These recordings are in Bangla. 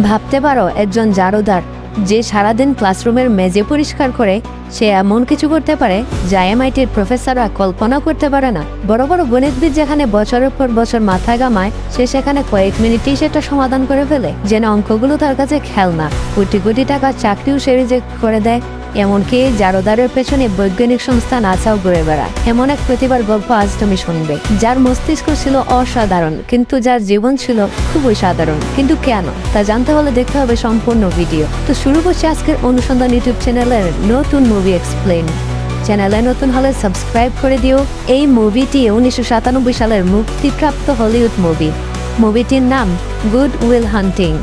ভাবতে পারো একজন জারুদার যে সারাদিন ক্লাসরুমের মেঝে পরিষ্কার করে সে এমন কিছু করতে পারে যা এমআইটির প্রফেসররা কল্পনা করতে পারে না। বড় বড় গণিতবিদ যেখানে বছরের পর বছর মাথা ঘামায়, সে সেখানে কয়েক মিনিটেই সেটা সমাধান করে ফেলে, যেন অঙ্কগুলো তার কাছে খেলনা। কোটি কোটি টাকার চাকরিও সে রিজেক্ট করে দেয়। এমনকি জারুদারের পেছনে বৈজ্ঞানিক সংস্থা নাসাও ঘুরে বেড়ায়। এমন এক প্রতিভার গল্প আজ তুমি শুনবে, যার মস্তিষ্ক ছিল অসাধারণ কিন্তু যার জীবন ছিল খুবই সাধারণ। কিন্তু কেন তা জানতে হলে দেখতে হবে সম্পূর্ণ ভিডিও। তো শুরু করছি আজকের অনুসন্ধান ইউটিউব চ্যানেলের নতুন মুভি এক্সপ্লেন। চ্যানেলে নতুন হলে সাবস্ক্রাইব করে দিও। এই মুভিটি 1997 সালের মুক্তিপ্রাপ্ত হলিউড মুভি। মুভিটির নাম গুড উইল হান্টিং।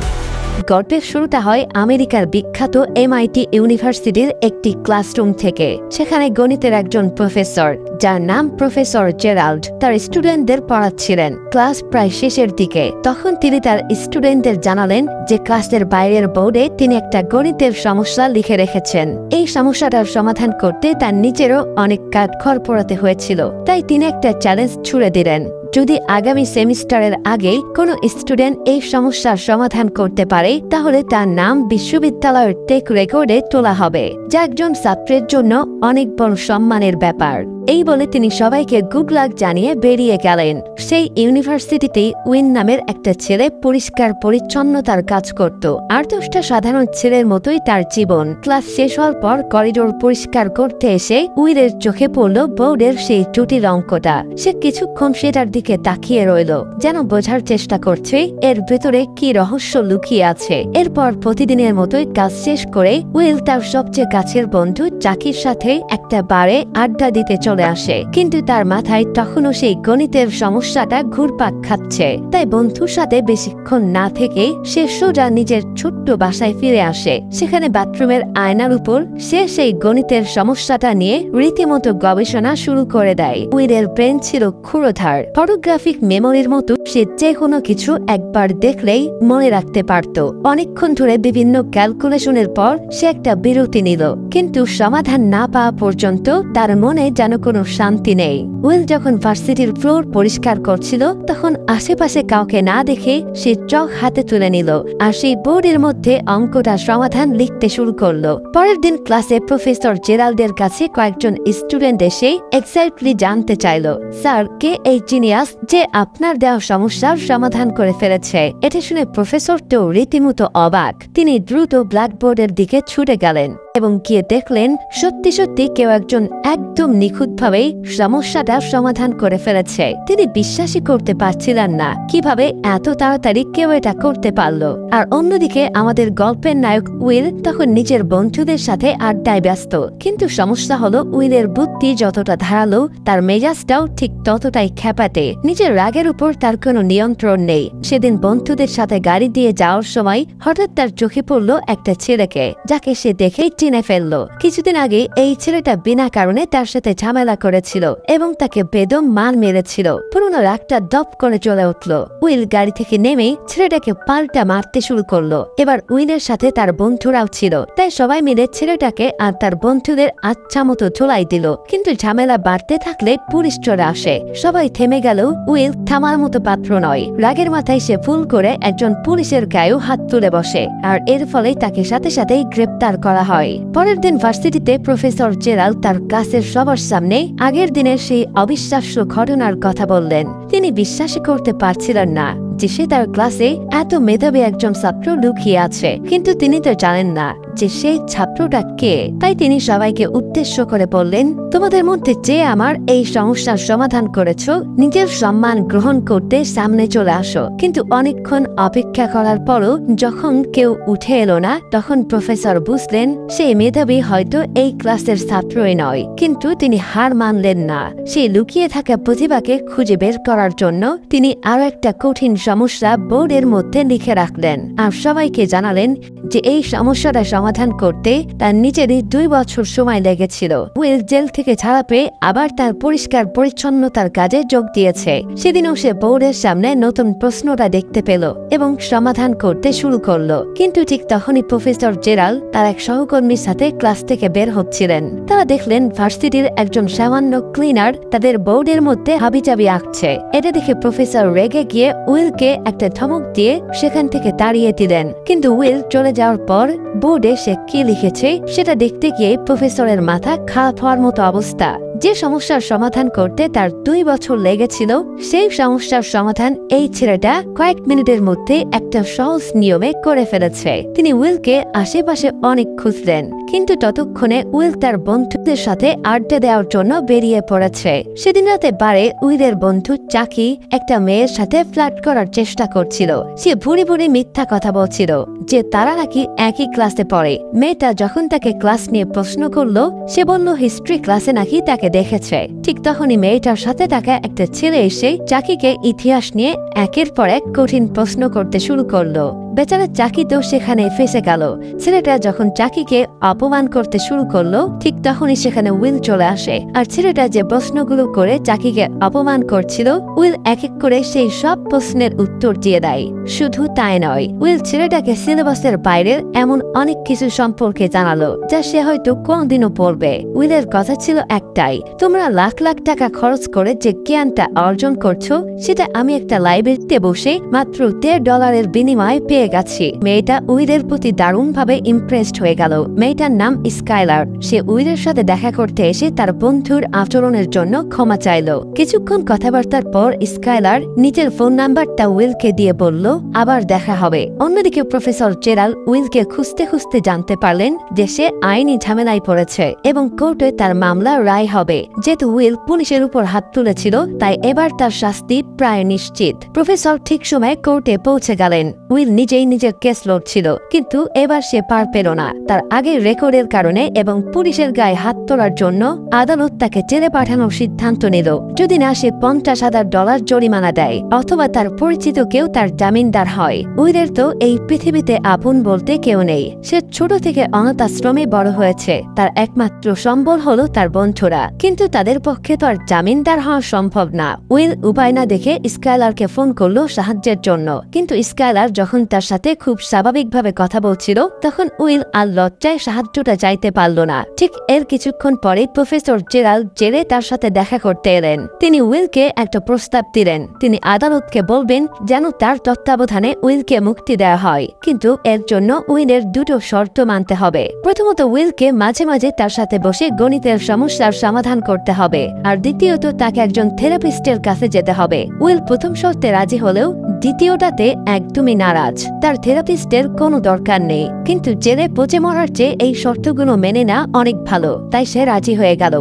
গল্পের শুরুটা হয় আমেরিকার বিখ্যাত এমআইটি ইউনিভার্সিটির একটি ক্লাসরুম থেকে। সেখানে গণিতের একজন প্রফেসর, যার নাম প্রফেসর জেরাল্ড, তার স্টুডেন্টদের পড়াচ্ছিলেন। ক্লাস প্রায় শেষের দিকে। তখন তিনি তার স্টুডেন্টদের জানালেন যে ক্লাসের বাইরের বোর্ডে তিনি একটা গণিতের সমস্যা লিখে রেখেছেন। এই সমস্যাটার সমাধান করতে তার নিজেরও অনেক কাঠখড় পোড়াতে হয়েছিল। তাই তিনি একটা চ্যালেঞ্জ ছুড়ে দিলেন, যদি আগামী সেমিস্টারের আগে কোনো স্টুডেন্ট এই সমস্যার সমাধান করতে পারে তাহলে তার নাম বিশ্ববিদ্যালয়ের টেক রেকর্ডে তোলা হবে, যা একজন ছাত্রের জন্য অনেক বড় সম্মানের ব্যাপার। এই বলে তিনি সবাইকে গুড লাক জানিয়ে বেরিয়ে গেলেন। সেই ইউনিভার্সিটিতে উইন নামের একটা ছেলে পরিষ্কার পরিচ্ছন্নতার কাজ করত। আর 10টা সাধারণ ছেলের মতোই তার জীবন। ক্লাস শেষ হওয়ার পর করিডোর পরিষ্কার করতে এসে উইলের চোখে পড়ল বোর্ডের সেই জটিল অঙ্কটা। সে কিছুক্ষণ সেটার দিকে তাকিয়ে রইল, যেন বোঝার চেষ্টা করছে এর ভেতরে কি রহস্য লুকিয়ে আছে। এরপর প্রতিদিনের মতোই কাজ শেষ করে উইল তার সবচেয়ে কাছের বন্ধু জাকির সাথে একটা বারে আড্ডা দিতে চলে আসে। কিন্তু তার মাথায় তখনও সেই গণিতের সমস্যাটা ঘুরপাক খাচ্ছে। তাই বন্ধুর সাথে বেশিক্ষণ না থেকে সে সোজা নিজের ছোট্ট বাসায় ফিরে আসে। সেখানে বাথরুমের আয়নার উপর সে সেই গণিতের সমস্যাটা নিয়ে রীতিমতো গবেষণা শুরু করে দেয়। উইলের ব্রেন ছিল ক্ষুরোধার। ফটোগ্রাফিক মেমোরির মতো সে যে কোনো কিছু একবার দেখলেই মনে রাখতে পারত। অনেকক্ষণ ধরে বিভিন্ন ক্যালকুলেশনের পর সে একটা বিরতি নিল, কিন্তু সমাধান না পাওয়া পর্যন্ত তার মনে যেন কোনো শান্তি নেই। উইল যখন ভার্সিটির ফ্লোর পরিষ্কার করছিল তখন আশেপাশে কাউকে না দেখে সে চক হাতে তুলে নিল আর সেই বোর্ডের মধ্যে অঙ্কটা সমাধান লিখতে শুরু করলো। পরের দিন ক্লাসে প্রফেসর জেরাল্ডের কাছে কয়েকজন স্টুডেন্ট এসে এক্সাইটলি জানতে চাইল, স্যার, কে এই জিনিয়াস যে আপনার দেওয়া সমস্যার সমাধান করে ফেলেছে? এটা শুনে প্রফেসর তো রীতিমতো অবাক। তিনি দ্রুত ব্ল্যাকবোর্ডের দিকে ছুটে গেলেন এবং গিয়ে দেখলেন সত্যি সত্যি কেউ একজন একদম নিখুঁতভাবে সমস্যাটা সমাধান করে ফেলেছে। তিনি বিশ্বাসই করতে পারছিলেন না কিভাবে এত তাড়াতাড়ি কেউ এটা করতে পারলো। আর অন্যদিকে আমাদের গল্পের নায়ক উইল তখন নিজের বন্ধুদের সাথে আড্ডায় ব্যস্ত। কিন্তু সমস্যা হলো উইলের বুদ্ধি যতটা ধারালো, তার মেজাজটাও ঠিক ততটাই খ্যাপাটে। নিজের রাগের উপর তার কোনো নিয়ন্ত্রণ নেই। সেদিন বন্ধুদের সাথে গাড়ি দিয়ে যাওয়ার সময় হঠাৎ তার চোখে পড়ল একটা ছেলেকে, যাকে সে দেখেই চিনে ফেললো। কিছুদিন আগে এই ছেলেটা বিনা কারণে তার সাথে ঝামেলা করেছিল এবং তাকে বেদম মার মেরেছিল। পুরনো রাগটা দপ করে চলে উঠল। উইল গাড়ি থেকে নেমে ছেলেটাকে পাল্টা মারতে শুরু করলো। এবার উইলের সাথে তার বন্ধুরাও ছিল, তাই সবাই মিলে ছেলেটাকে আর তার বন্ধুদের আচ্ছা মতো ঝোলাই দিল। কিন্তু ঝামেলা বাড়তে থাকলে পুলিশ চলে আসে। সবাই থেমে গেল, উইল থামার মতো পাত্র নয়। রাগের মাথায় সে ভুল করে একজন পুলিশের গায়েও হাত তুলে বসে, আর এর ফলে তাকে সাথে সাথেই গ্রেপ্তার করা হয়। পরের দিন ভার্সিটিতে প্রফেসর জেরাল্ড তার ক্লাসের সবার সামনে আগের দিনের সেই অবিশ্বাস্য ঘটনার কথা বললেন। তিনি বিশ্বাসই করতে পারছিলেন না যে সে তার ক্লাসে এত মেধাবী একজন ছাত্র লুকিয়ে আছে। কিন্তু তিনি তো জানেন না যে সেই ছাত্রটা কে। তাই তিনি সবাইকে উদ্দেশ্য করে বললেন, তোমাদের মধ্যে যে আমার এই সমস্যার সমাধান করেছো, নিজের সম্মান গ্রহণ করতে সামনে চলে আসো। কিন্তু অনেকক্ষণ অপেক্ষা করার পরও যখন কেউ উঠে এলো না, তখন প্রফেসর বুঝলেন সেই মেধাবী হয়তো এই ক্লাসের ছাত্রই নয়। কিন্তু তিনি হার মানলেন না। সেই লুকিয়ে থাকা প্রতিভাকে খুঁজে বের করার জন্য তিনি আরো একটা কঠিন সমস্যা বোর্ডের মধ্যে লিখে রাখলেন আর সবাইকে জানালেন যে এই সমস্যাটা সমাধান করতে তার নিজেরই 2 বছর সময় লেগেছিল। উইল জেল থেকে ছাড়া পেয়ে আবার তার পরিষ্কার পরিচ্ছন্নতার কাজে যোগ দিয়েছে। সেদিনও সে বোর্ডের সামনে নতুন প্রশ্নটা দেখতে পেল এবং সমাধান করতে শুরু করলো। কিন্তু ঠিক তখনই প্রফেসর জেরাল্ড তার এক সহকর্মীর সাথে ক্লাস থেকে বের হচ্ছিলেন। তারা দেখলেন ভার্সিটির একজন সামান্য ক্লিনার তাদের বোর্ডের মধ্যে হাবিজাবি আঁকছে। এটা দেখে প্রফেসর রেগে গিয়ে উইলকে একটা ধমক দিয়ে সেখান থেকে তাড়িয়ে দিলেন। কিন্তু উইল চলে যাওয়ার পর বোর্ডে সে কি লিখেছে সেটা দেখতে গিয়ে প্রফেসরের মাথা খারাপ হওয়ার মতো অবস্থা। যে সমস্যার সমাধান করতে তার 2 বছর লেগেছিল সেই সমস্যার সমাধান এই ছেলেটা কয়েক মিনিটের মধ্যে একটা সহজ নিয়মে করে ফেলেছে। তিনি উইলকে আশেপাশে অনেক খুঁজলেন, কিন্তু ততক্ষণে উইল তার বন্ধুদের সাথে আড্ডা দেওয়ার জন্য বেরিয়ে পড়েছে। সেদিন রাতে বারে উইলের বন্ধু চাকি একটা মেয়ের সাথে ফ্লার্ট করার চেষ্টা করছিল। সে ভুরি ভুরি মিথ্যা কথা বলছিল যে তারা নাকি একই ক্লাসে পড়ে। মেয়েটা যখন তাকে ক্লাস নিয়ে প্রশ্ন করলো, সে বলল হিস্ট্রি ক্লাসে নাকি তাকে দেখেছে। ঠিক তখনই মেয়েটার সাথে তাকে একটা ছেলে এসে চাকিকে ইতিহাস নিয়ে একের পর এক কঠিন প্রশ্ন করতে শুরু করলো। বেচারা চাকি তো সেখানে ফেসে গেল। ছেলেটা যখন চাকিকে অপমান করতে শুরু করলো, ঠিক তখনই সেখানে উইল চলে আসে। আর ছেলেটা যে প্রশ্নগুলো করে চাকিকে অপমান করছিল, উইল এক এক করে সেই সব প্রশ্নের উত্তর দিয়ে দেয়। শুধু তাই নয়, উইল ছেলেটাকে সিলেবাসের বাইরের এমন অনেক কিছু সম্পর্কে জানালো যা সে হয়তো কোনদিনও পড়বে। উইলের কথা ছিল একটাই, তোমরা লাখ লাখ টাকা খরচ করে যে জ্ঞানটা অর্জন করছো সেটা আমি একটা লাইব্রেরিতে বসে মাত্র $1.50 বিনিময়ে পেয়ে গেছি। মেয়েটা উইলের প্রতি দারুণভাবে ইমপ্রেসড হয়ে গেল। মেয়েটার নাম স্কাইলার। সে উইলের সাথে দেখা করতে এসে তার বন্ধুর আচরণের জন্য ক্ষমা চাইল। কিছুক্ষণ কথাবার্তার পর স্কাইলার নিজের ফোন নাম্বারটা উইলকে দিয়ে বলল আবার দেখা হবে। অন্যদিকে প্রফেসর জেরাল্ড উইলকে খুঁজতে খুঁজতে জানতে পারলেন যে সে আইনি ঝামেলায় পড়েছে এবং কোর্টে তার মামলা রায় হবে। যেহেতু উইল পুলিশের উপর হাত তুলেছিল, তাই এবার তার শাস্তি প্রায় নিশ্চিত। প্রফেসর ঠিক সময়ে কোর্টে পৌঁছে গেলেন। উইল নিজেই নিজের কেস লড়ছিল, কিন্তু এবার সে পার পেল না। তার আগের রেকর্ডের কারণে এবং পুলিশের গায়ে হাত তোলার জন্য আদালত তাকে জেলে পাঠানোর সিদ্ধান্ত নিল, যদি না সে $50,000 জরিমানা দেয় অথবা তার পরিচিত কেউ তার জামিনদার হয়। উইলের তো এই পৃথিবীতে আপন বলতে কেউ নেই। সে ছোট থেকে অনাথ আশ্রমে বড় হয়েছে। তার একমাত্র সম্বল হলো তার বন্ধুরা, কিন্তু তাদের পক্ষে তো আর জামিনদার হওয়া সম্ভব না। উইল উপায় না দেখে স্কাইলারকে ফোন করলো সাহায্যের জন্য, কিন্তু স্কাইলার যখন তার সাথে খুব স্বাভাবিকভাবে কথা বলছিল, তখন উইল আর লজ্জায় সাহায্যটা চাইতে পারল না। ঠিক এর কিছুক্ষণ পরে প্রফেসর জেরাল্ড জেলে তার সাথে দেখা করতে এলেন। তিনি উইলকে একটা প্রস্তাব দিলেন। তিনি আদালতকে বলবেন যেন তার তত্ত্বাবধানে উইলকে মুক্তি দেওয়া হয়, কিন্তু এর জন্য উইলের 2টো শর্ত মানতে হবে। প্রথমত, উইলকে মাঝে মাঝে তার সাথে বসে গণিতের সমস্যার সমাধান করতে হবে, আর দ্বিতীয়ত তাকে একজন থেরাপিস্টের কাছে যেতে হবে। উইল প্রথম শর্তে রাজি হলেও দ্বিতীয়টাতে একদমই নারাজ। তার থেরাপিস্টের কোনো দরকার নেই, কিন্তু জেলে পচে মরার চেয়ে এই শর্তগুলো মেনে না অনেক ভালো, তাই সে রাজি হয়ে গেল।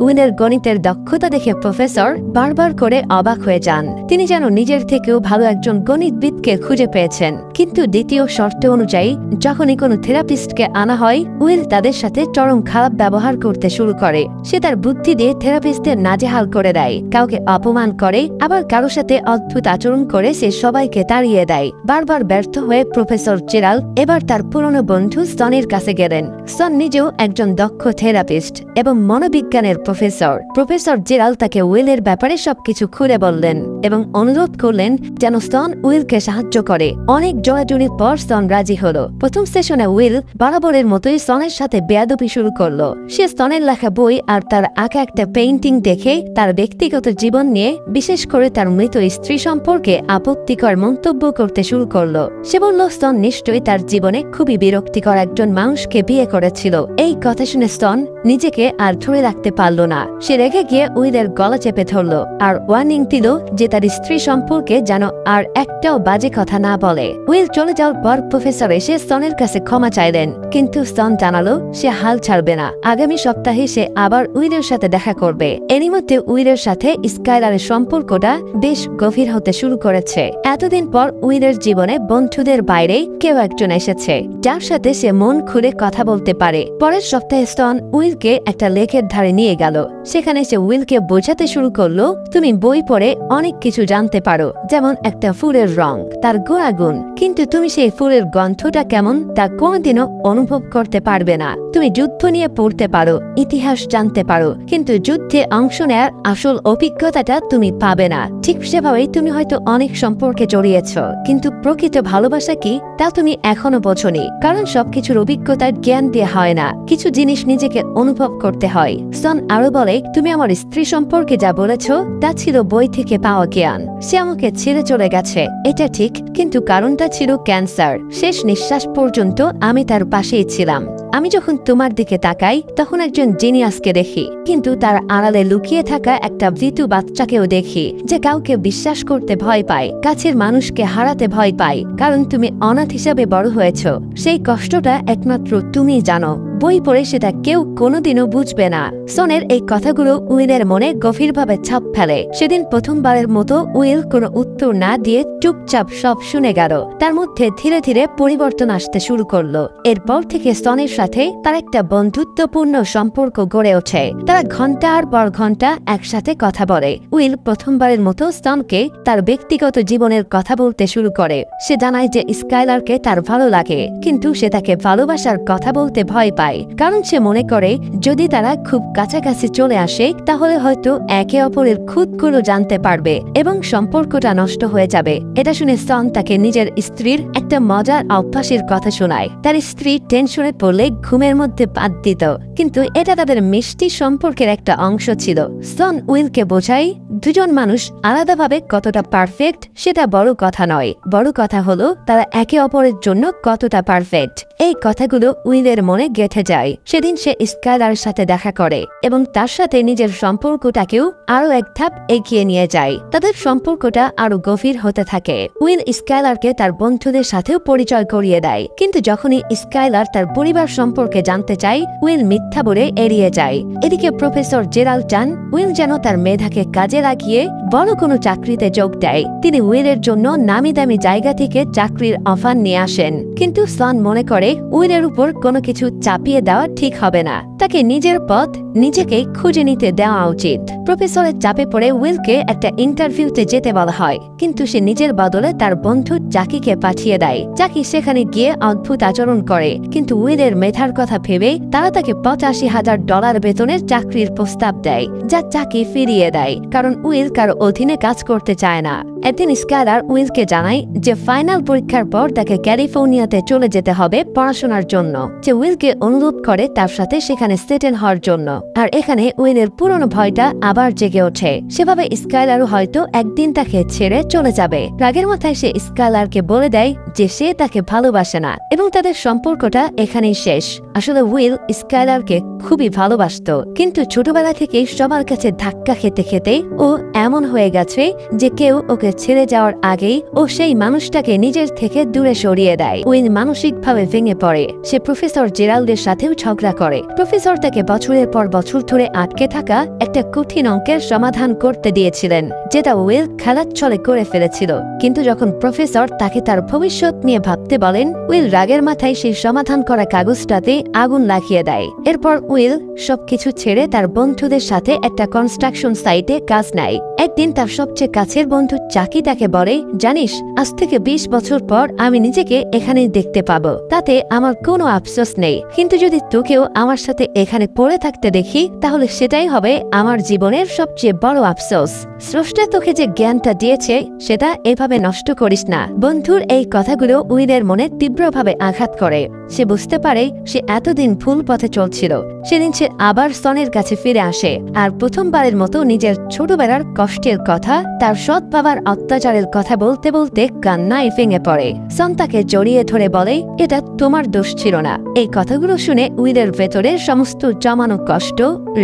উইলের গণিতের দক্ষতা দেখে প্রফেসর বারবার করে অবাক হয়ে যান। তিনি যেন নিজের থেকেও ভালো একজন গণিতবিদকে খুঁজে পেয়েছেন। কিন্তু দ্বিতীয় শর্ত অনুযায়ী যখনই কোনো থেরাপিস্টকে আনা হয়, উইল তাদের সাথে চরম খারাপ ব্যবহার করতে শুরু করে। সে তার বুদ্ধি দিয়ে থেরাপিস্টদের নাজেহাল করে দেয়, কাউকে অপমান করে, আবার কারো সাথে অদ্ভুত আচরণ করে সে সবাইকে তাড়িয়ে দেয়। বারবার ব্যর্থ হয়ে প্রফেসর জেরাল্ড এবার তার পুরনো বন্ধু সনের কাছে গেলেন। সন নিজেও একজন দক্ষ থেরাপিস্ট এবং মনোবিজ্ঞানের প্রফেসর জেরাল্ড তাকে উইলের ব্যাপারে সবকিছু খুলে বললেন এবং অনুরোধ করলেন যেন সন উইলকে সাহায্য করে। অনেক জোড়াজুড়ির পর সন রাজি হলো। প্রথম সেশনে উইল বরাবরের মতোই সনের সাথে বেয়াদবি শুরু করলো। সে সনের লেখা বই আর তার আঁকা একটা পেইন্টিং দেখে তার ব্যক্তিগত জীবন নিয়ে, বিশেষ করে তার মৃত স্ত্রী সম্পর্কে আপত্তিকর মন্তব্য করতে শুরু করলো। সে বলল সন নিশ্চয়ই তার জীবনে খুবই বিরক্তিকর একজন মানুষকে বিয়ে করেছিল। এই কথা শুনে সন নিজেকে আর ধরে রাখতে পারল না। সে রেগে গিয়ে উইলের গলা চেপে ধরল আর ওয়ার্নিং দিল যে তার স্ত্রী সম্পর্কে যেন আর একটাও বাজে কথা না বলে। উইল চলে যাওয়ার পর প্রফেসর এসে সনের কাছে ক্ষমা চাইলেন, কিন্তু সন জানালো সে হাল ছাড়বে না। আগামী সপ্তাহে সে আবার উইলের সাথে দেখা করবে। এরই মধ্যে উইলের সাথে স্কাইলারের সম্পর্কটা বেশ গভীর হতে শুরু করেছে। এতদিন পর উইলের জীবনে বন্ধুদের বাইরে কেউ একজন এসেছে যার সাথে সে মন খুলে কথা বলতে পারে। পরের সপ্তাহে সন উইলকে একটা লেকের ধারে নিয়ে গেল। সেখানে সে উইলকে বোঝাতে শুরু করলো, তুমি বই পড়ে অনেক কিছু জানতে পারো, যেমন একটা ফুলের রং, তার গুণাগুণ, কিন্তু তুমি সেই ফুলের গন্ধটা কেমন তা কোনোদিনও অনুভব করতে পারবে না। তুমি যুদ্ধ নিয়ে পড়তে পারো, ইতিহাস জানতে পারো, কিন্তু যুদ্ধে অংশ নেয়ার আসল অভিজ্ঞতাটা তুমি পাবে না। ঠিক সেভাবেই তুমি হয়তো অনেক সম্পর্কে জড়িয়েছ, কিন্তু প্রকৃত ভালোবাসা কি তা তুমি এখনো বোঝনি, কারণ সবকিছুর অভিজ্ঞতার জ্ঞান দিয়ে হয় না, কিছু জিনিস নিজেকে অনুভব করতে হয়। সন আরো বলে, তুমি আমার স্ত্রী সম্পর্কে যা বলেছ তা ছিল বই থেকে পাওয়া জ্ঞান। সে আমাকে ছেড়ে চলে গেছে, এটা ঠিক, কিন্তু কারণটা ছিল ক্যান্সার। শেষ নিঃশ্বাস পর্যন্ত আমি তার পাশেই ছিলাম। আমি যখন তোমার দিকে তাকাই তখন একজন জিনিয়াসকে দেখি, কিন্তু তার আড়ালে লুকিয়ে থাকা একটা ভীতু বাচ্চাকেও দেখি, যে কাউকে বিশ্বাস করতে ভয় পায়, কাছের মানুষকে হারাতে ভয় পায়, কারণ তুমি অনাথ হিসাবে বড় হয়েছ। সেই কষ্টটা একমাত্র তুমিই জানো, বই পড়ে সেটা কেউ কোনোদিনও বুঝবে না। সনের এই কথাগুলো উইলের মনে গভীরভাবে ছাপ ফেলে। সেদিন প্রথমবারের মতো উইল কোনো উত্তর না দিয়ে চুপচাপ সব শুনে গেল। তার মধ্যে ধীরে ধীরে পরিবর্তন আসতে শুরু করলো। এরপর থেকে সনের সাথে তার একটা বন্ধুত্বপূর্ণ সম্পর্ক গড়ে ওঠে। তারা ঘন্টার পর ঘন্টা একসাথে কথা বলে। উইল প্রথমবারের মতো সনকে তার ব্যক্তিগত জীবনের কথা বলতে শুরু করে। সে জানায় যে স্কাইলারকে তার ভালো লাগে, কিন্তু সে তাকে ভালোবাসার কথা বলতে ভয় পায়, কারণ সে মনে করে যদি তারা খুব কাছাকাছি চলে আসে তাহলে হয়তো একে অপরের খুঁতগুলো জানতে পারবে এবং সম্পর্কটা নষ্ট হয়ে যাবে। এটা শুনে সন তাকে নিজের স্ত্রীর একটা মজার অভ্যাসের কথা শোনায়। তার স্ত্রী টেনশনে পড়লে ঘুমের মধ্যে বাদ দিত, কিন্তু এটা তাদের মিষ্টি সম্পর্কের একটা অংশ ছিল। সন উইলকে বোঝায়, দুজন মানুষ আলাদাভাবে কতটা পারফেক্ট সেটা বড় কথা নয়, বড় কথা হলো তারা একে অপরের জন্য কতটা পারফেক্ট। এই কথাগুলো উইলের মনে গেঁথে যায়। সেদিন সে স্কাইলার সাথে দেখা করে এবং তার সাথে নিজের সম্পর্কটাকেও আরো এক ধাপ এগিয়ে নিয়ে যায়। তাদের সম্পর্কটা আরো গভীর হতে থাকে। উইল স্কাইলারকে তার বন্ধুদের সাথেও পরিচয় করিয়ে দেয়, কিন্তু যখনই স্কাইলার তার পরিবার সম্পর্কে জানতে চায় উইল মিথ্যা বলে এড়িয়ে যায়। এদিকে প্রফেসর জেরাল্ড চান উইল যেন তার মেধাকে কাজে লাগিয়ে বড় কোনো চাকরিতে যোগ দেয়। তিনি উইলের জন্য নামি দামি জায়গা থেকে চাকরির অফার নিয়ে আসেন, কিন্তু সন মনে করে উইলের উপর কোনো কিছু চাপিয়ে দেওয়া ঠিক হবে না, তাকে নিজের পথ নিজেকেই খুঁজে নিতে দেওয়া উচিত। প্রফেসরের চাপে পড়ে উইলকে একটা ইন্টারভিউতে যেতে বলা হয়, কিন্তু সে নিজের বদলে তার বন্ধু জ্যাকিকে পাঠিয়ে দেয়। জ্যাকি সেখানে গিয়ে অদ্ভুত আচরণ করে, কিন্তু উইলের মেধার কথা ভেবে তারা তাকে $85,000 বেতনের চাকরির প্রস্তাব দেয়, যা জ্যাকি ফিরিয়ে দেয়, কারণ উইল কারো অধীনে কাজ করতে চায় না। একদিন স্কাইলার উইলকে জানায় যে ফাইনাল পরীক্ষার পর তাকে ক্যালিফোর্নিয়াতে চলে যেতে হবে পড়াশোনার জন্য। যে উইলকে অনুরোধ করে তার সাথে সেখানে সেটেল হওয়ার জন্য। আর এখানে উইলের পুরনো ভয়টা আবার জেগে ওঠে। সেভাবে স্কাইলারও হয়তো একদিন তাকে ছেড়ে চলে যাবে। রাগের মাথায় সে স্কাইলারকে বলে দেয় যে সে তাকে ভালোবাসে না এবং তাদের সম্পর্কটা এখানেই শেষ। আসলে উইল স্কাইলারকে খুবই ভালোবাসত, কিন্তু ছোটবেলা থেকেই সবার কাছে ধাক্কা খেতে খেতে ও এমন হয়ে গেছে যে কেউ ওকে ছেড়ে যাওয়ার আগেই ও সেই মানুষটাকে নিজের থেকে দূরে সরিয়ে দেয়। উইল মানসিকভাবে ভেঙে পড়ে। সে প্রফেসর জেরাল্ডের সাথেও ঝগড়া করে। প্রফেসর তাকে বছরের পর বছর ধরে আটকে থাকা একটা কঠিন অঙ্কের সমাধান করতে দিয়েছিলেন, যেটা উইল খেলার ছলে করে ফেলেছিল। কিন্তু যখন প্রফেসর তাকে তার ভবিষ্যৎ নিয়ে ভাবতে বলেন, উইল রাগের মাথায় সেই সমাধান করা কাগজটাতে আগুন লাগিয়ে দেয়। এরপর উইল সবকিছু ছেড়ে তার বন্ধুদের সাথে একটা কনস্ট্রাকশন সাইটে কাজ নেয়। একদিন তার সবচেয়ে কাছের বন্ধু জ্যাকি তাকে বলে, জানিস, আজ থেকে 20 বছর পর আমি নিজেকে এখানেই দেখতে পাবো, তাতে আমার কোনো আফসোস নেই, কিন্তু যদি তোকেও আমার সাথে এখানে পড়ে থাকতে দেখি তাহলে সেটাই হবে আমার জীবনের সবচেয়ে বড় আফসোস। স্রষ্টা তোকে যে জ্ঞানটা দিয়েছে সেটা এভাবে নষ্ট করিস না। বন্ধুর এই কথাগুলো উইলের মনে তীব্রভাবে আঘাত করে। সে বুঝতে পারে সে এতদিন ভুল পথে চলছিল। সেদিন সে আবার সনের কাছে ফিরে আসে আর প্রথমবারের মতো নিজের ছোটবেলার কষ্টের কথা, তার সৎ বাবার অত্যাচারের কথা বলতে বলতে কান্নায় ভেঙে পড়ে। সন তাকে জড়িয়ে ধরে বলে, এটা তোমার দোষ ছিল না। এই কথাগুলো শুনে উইলের ভেতরের সমস্ত জমানো কষ্ট,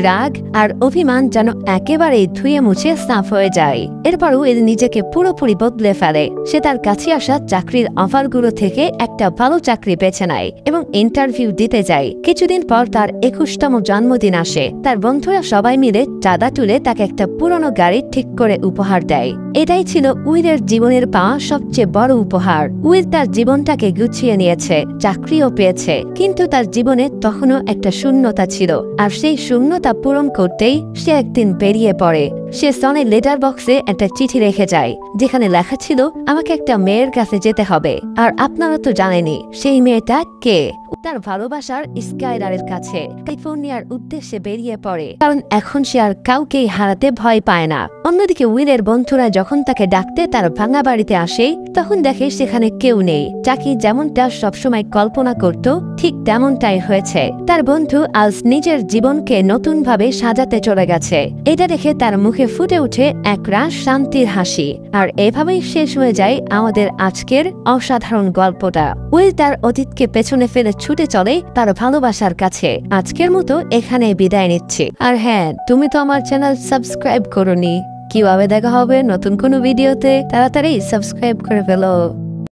রাগ আর অভিমান যেন একেবারেই ধুয়ে মুছে সাফ হয়ে যায়। এরপর উইল নিজেকে পুরোপুরি বদলে ফেলে। সে তার কাছে আসা চাকরির অফারগুলো থেকে একটা ভালো চাকরি বেছে নেয় এবং ইন্টারভিউ দিতে যায়। কিছুদিন পর তার 21তম জন্মদিন আসে। তার বন্ধুরা সবাই মিলে চাঁদা তুলে তাকে একটা পুরনো গাড়ি ঠিক করে উপহার দেয়। এটাই ছিল উইলের জীবনের পাওয়া সবচেয়ে বড় উপহার। উইল তার জীবনটাকে গুছিয়ে নিয়েছে, চাকরিও পেয়েছে, কিন্তু তার জীবনে তখনও একটা শূন্যতা ছিল। আর সেই শূন্যতা পূরণ করতেই সে একদিন বেরিয়ে পড়ে। সে সনের লেটার বক্সে একটা চিঠি রেখে যায়, যেখানে লেখা ছিল, আমাকে একটা মেয়ের কাছে যেতে হবে, আর আপনারা তো জানেনই সেই মেয়েটা কে। তার ভালোবাসার স্কাইলারের কাছে ক্যালিফোর্নিয়ার উদ্দেশ্যে বেরিয়ে পড়ে, কারণ এখন সে আর কাউকেই হারাতে ভয় পায় না। অন্যদিকে উইলের বন্ধুরা যখন তাকে ডাকতে তার ভাঙা বাড়িতে আসে, তখন দেখে সেখানে কেউ নেই। চাকি যেমনটা সবসময় কল্পনা করত ঠিক তেমনটাই হয়েছে। তার বন্ধু আজ নিজের জীবনকে নতুনভাবে সাজাতে চলে গেছে। এটা দেখে তার মুখে ফুটে উঠে একরাশ শান্তির হাসি। আর এভাবেই শেষ হয়ে যায় আমাদের আজকের অসাধারণ গল্পটা। উইল তার অতীতকে পেছনে ফেলে ছুটে চলে তার ভালোবাসার কাছে। আজকের মতো এখানে বিদায় নিচ্ছি। আর হ্যাঁ, তুমি তো আমার চ্যানেল সাবস্ক্রাইব করোনি। কিভাবে দেখা হবে নতুন কোনো ভিডিওতে? তাড়াতাড়ি সাবস্ক্রাইব করে ফেলো।